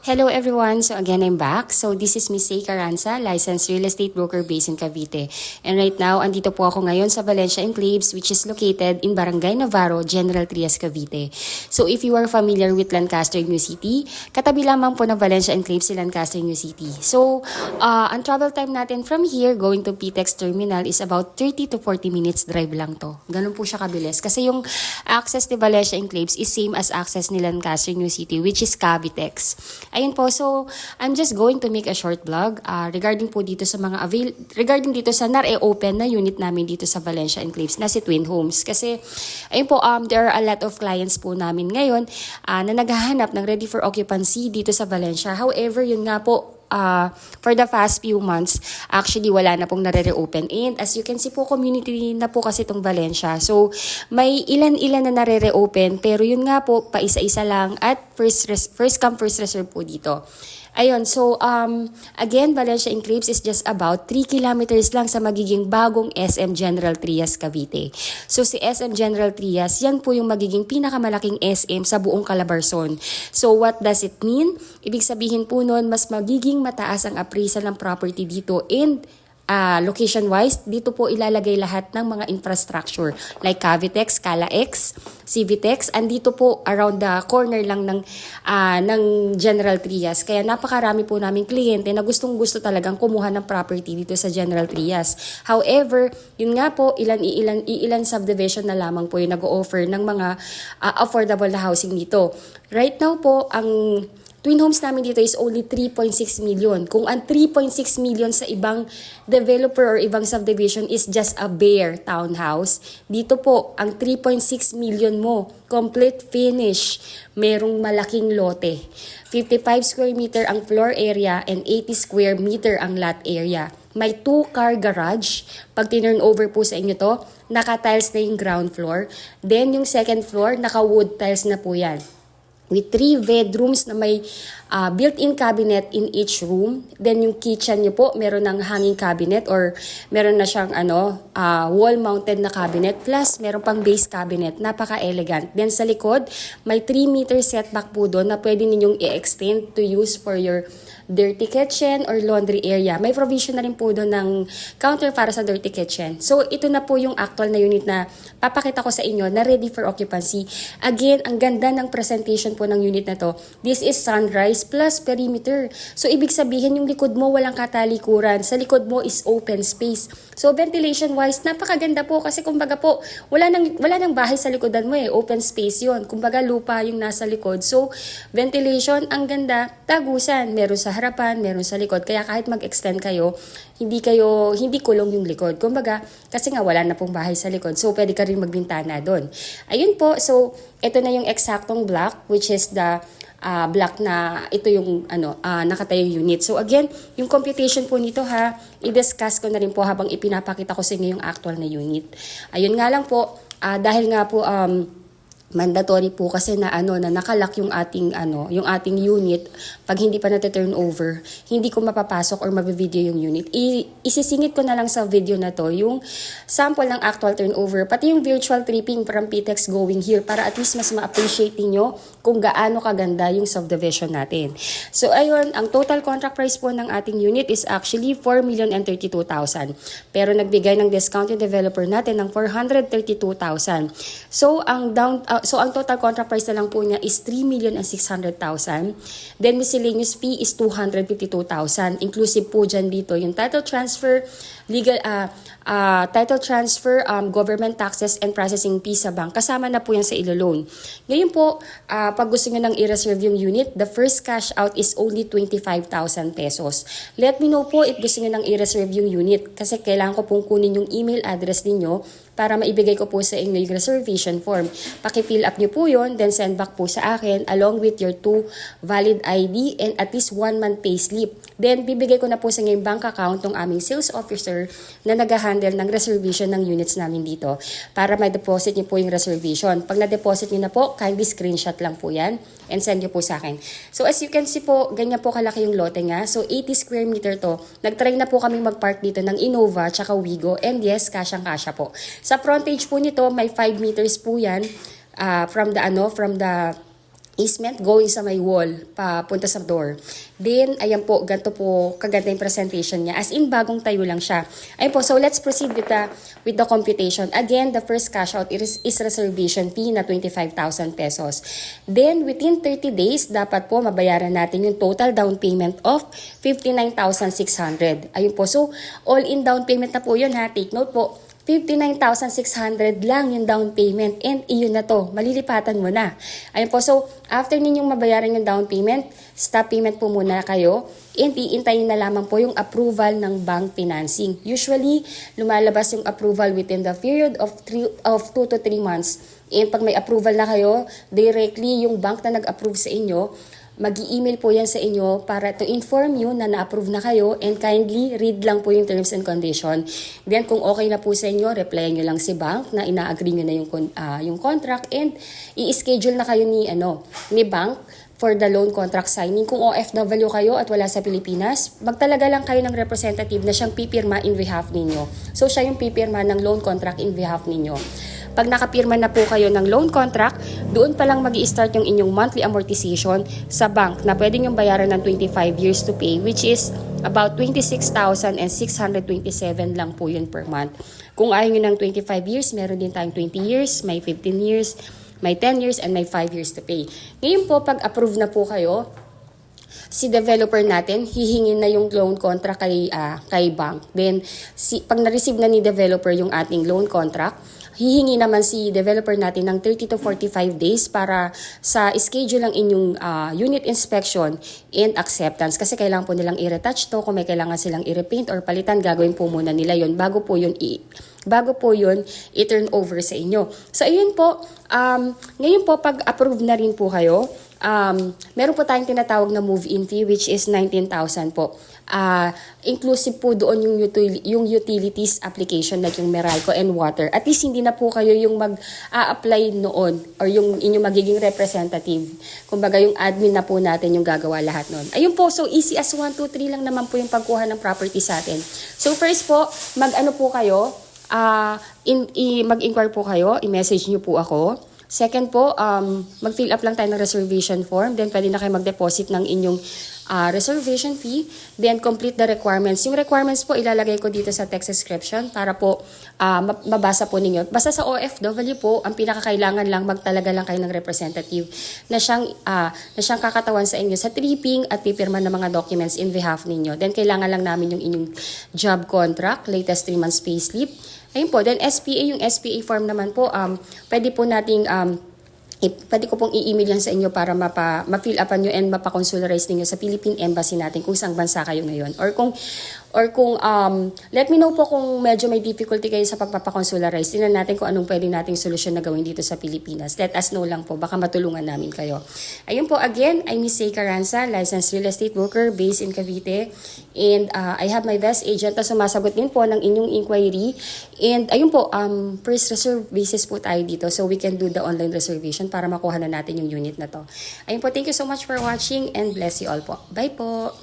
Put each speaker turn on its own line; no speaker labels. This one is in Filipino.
Hello everyone! So again, I'm back. So this is Miss Say Caranza, licensed real estate broker based in Cavite. And right now, andito po ako ngayon sa Valencia Enclaves, which is located in Barangay Navarro, General Trias, Cavite. So if you are familiar with Lancaster, New City, katabi lamang po ng Valencia Enclaves si Lancaster, New City. So ang travel time natin from here going to PTEX Terminal is about 30 to 40 minutes drive lang to. Ganun po siya kabilis. Kasi yung access ni Valencia Enclaves is same as access ni Lancaster, New City, which is Cavitex. Ayun po, so I'm just going to make a short vlog regarding po dito sa mga regarding dito sa open na unit namin dito sa Valencia Enclaves na si Twin Homes. Kasi ayun po, there are a lot of clients po namin ngayon na naghahanap ng ready for occupancy dito sa Valencia. However, yun nga po, for the past few months, actually wala na pong nare-reopen. And as you can see po, community na po kasi itong Valencia. So, may ilan-ilan na nare-reopen. Pero yun nga po, paisa-isa lang at first come, first reserve po dito. Ayun, so again, Valencia Enclaves is just about 3 kilometers lang sa magiging bagong SM General Trias, Cavite. So si SM General Trias, yan po yung magiging pinakamalaking SM sa buong Calabarzon. So what does it mean? Ibig sabihin po nun, mas magiging mataas ang appraisal ng property dito and location-wise, dito po ilalagay lahat ng mga infrastructure like Cavitex, Calax, Civitex, andito po around the corner lang ng General Trias. Kaya napakarami po naming kliyente na gustong-gusto talagang kumuha ng property dito sa General Trias. However, yun nga po, ilan subdivision na lamang po yung nag-o-offer ng mga affordable na housing dito. Right now po, ang Twin Homes namin dito is only 3.6 million. Kung ang 3.6 million sa ibang developer or ibang subdivision is just a bare townhouse, dito po, ang 3.6 million mo, complete finish, merong malaking lote. 55 square meter ang floor area and 80 square meter ang lot area. May 2-car garage. Pag tinurn over po sa inyo to, naka-tiles na yung ground floor. Then yung second floor, naka-wood tiles na po yan. With 3 bedrooms na may built-in cabinet in each room. Then yung kitchen nyo po, meron ng hanging cabinet or meron na siyang wall-mounted na cabinet plus meron pang base cabinet. Napaka-elegant. Then sa likod, may 3 meter setback po doon na pwede ninyong i-extend to use for your dirty kitchen or laundry area. May provision na rin po doon ng counter para sa dirty kitchen. So ito na po yung actual na unit na papakita ko sa inyo na ready for occupancy. Again, ang ganda ng presentation po ng unit na to. This is sunrise plus perimeter. So ibig sabihin yung likod mo walang katalikuran. Sa likod mo is open space. So ventilation wise, napakaganda po kasi kumbaga po wala nang bahay sa likodan mo open space 'yon. Kumbaga lupa yung nasa likod. So ventilation ang ganda, tagusan, meron sa harapan, meron sa likod. Kaya kahit mag-extend kayo, hindi kulong yung likod. Kumbaga, kasi nga wala na pong bahay sa likod. So, pwede ka rin magbintana doon. Ayun po. So, ito na yung eksaktong block, which is the block na ito yung nakatayong unit. So, again, yung computation po nito i-discuss ko na rin po habang ipinapakita ko sa inyo yung actual na unit. Ayun nga lang po, dahil nga po, mandatory po kasi na nakalock yung ating unit. Pag hindi pa turn over, hindi ko mapapasok or mabivideo yung unit. Isisingit ko na lang sa video na to yung sample ng actual turnover, pati yung virtual tripping from PTEX going here para at least mas ma-appreciate niyo kung gaano kaganda yung subdivision natin. So ayun, ang total contract price po ng ating unit is actually 4,032,000. Pero nagbigay ng discount yung developer natin ng 432,000. So ang total contract price na lang po niya is 3,600,000. Then miscellaneous fee is 252,000. Inclusive po dyan dito yung title transfer, government taxes and processing fee sa bank. Kasama na po yan sa ilo-loan. Ngayon po, pag gusto nyo nang i-reserve yung unit, the first cash out is only 25,000 pesos. Let me know po if gusto nyo nang i-reserve yung unit kasi kailangan ko pong kunin yung email address ninyo para maibigay ko po sa inyo yung reservation form. Paki-fill up nyo po yun, then send back po sa akin along with your 2 valid ID and at least 1 month payslip. Then, bibigay ko na po sa inyo yung bank account ng aming sales officer na nag-handle ng reservation ng units namin dito para may deposit nyo po yung reservation. Pag na-deposit nyo na po, kindly screenshot lang po yan and send nyo po sa akin. So, as you can see po, ganyan po kalaki yung lote nga. So, 80 square meter to. Nag-try na po kami mag-park dito ng Innova tsaka Wigo and yes, kasyang-kasya po. Sa frontage po nito, may 5 meters po yan from the easement going sa may wall, papunta sa door. Then, ayan po, ganito po, kaganda yung presentation niya. As in, bagong tayo lang siya. Ayan po, so let's proceed with the computation. Again, the first cash out is reservation fee na 25,000 pesos. Then, within 30 days, dapat po mabayaran natin yung total down payment of 59,600. Ayun po, so all-in down payment na po yun ha. Take note po, 59,600 lang yung down payment and iyon na to, malilipatan mo na. Ayun po, so after ninyong mabayaran yung down payment, stop payment po muna kayo and iintayin na lamang po yung approval ng bank financing. Usually, lumalabas yung approval within the period of 2 to 3 months. And pag may approval na kayo, directly yung bank na nag-approve sa inyo, mag-i-email po yan sa inyo para to inform you na na-approve na kayo and kindly read lang po yung terms and condition. Then kung okay na po sa inyo, replyan nyo lang si bank na ina-agree nyo na yung contract and i-schedule na kayo ni bank for the loan contract signing. Kung OFW kayo at wala sa Pilipinas, magtalaga lang kayo ng representative na siyang pipirma in behalf ninyo. So siya yung pipirma ng loan contract in behalf ninyo. Pag nakapirma na po kayo ng loan contract, doon pa lang mag-i-start yung inyong monthly amortization sa bank na pwede nyo bayaran ng 25 years to pay, which is about 26,627 lang po yun per month. Kung ayaw nyo ng 25 years, meron din tayong 20 years, may 15 years, may 10 years, and may 5 years to pay. Ngayon po, pag approve na po kayo, si developer natin, hihingin na yung loan contract kay bank. Then, pag na-receive na ni developer yung ating loan contract, hihingi naman si developer natin ng 30 to 45 days para sa schedule ng inyong unit inspection and acceptance. Kasi kailangan po nilang i-retouch to. Kung may kailangan silang i-repaint or palitan, gagawin po muna nila yon bago po yun i-turn over sa inyo. So, ayun po. Ngayon po, pag approve na rin po kayo, meron po tayong tinatawag na move-in fee which is 19,000 po. Inclusive po doon yung utilities application like yung Meralco and water. At least hindi na po kayo yung mag-a-apply noon or yung inyong magiging representative. Kumbaga yung admin na po natin yung gagawa lahat noon. Ayun po, so easy as 1, 2, 3 lang naman po yung pagkuha ng property sa atin. So first po, mag-ano po kayo, mag-inquire po kayo, i-message nyo po ako. Second po, mag-fill up lang tayo ng reservation form. Then, pwede na kayo mag-deposit ng inyong reservation fee. Then, complete the requirements. Yung requirements po, ilalagay ko dito sa text description para po mabasa po ninyo. Basta sa OFW po, ang pinakakailangan lang, magtalaga lang kayo ng representative na siyang kakatawan sa inyo sa tripping at pipirma ng mga documents in behalf ninyo. Then, kailangan lang namin yung inyong job contract, latest 3 months payslip. Ayun po, then SPA, yung SPA form naman po, pwede po nating, pwede ko pong i-email yan sa inyo para ma-fill upan nyo and mapakonsularize ninyo sa Philippine Embassy natin kung saan bansa kayo ngayon. Or kung let me know po kung medyo may difficulty kayo sa pagpapakonsularize. Tingnan natin kung anong pwede nating solusyon na gawin dito sa Pilipinas. Let us know lang po, baka matulungan namin kayo. Ayun po, again, I'm Miss Say Carranza, licensed real estate broker based in Cavite. And I have my best agent na sumasagot din po ng inyong inquiry. And ayun po, first reserve basis po tayo dito. So we can do the online reservation para makuha na natin yung unit na to. Ayun po, thank you so much for watching and bless you all po. Bye po!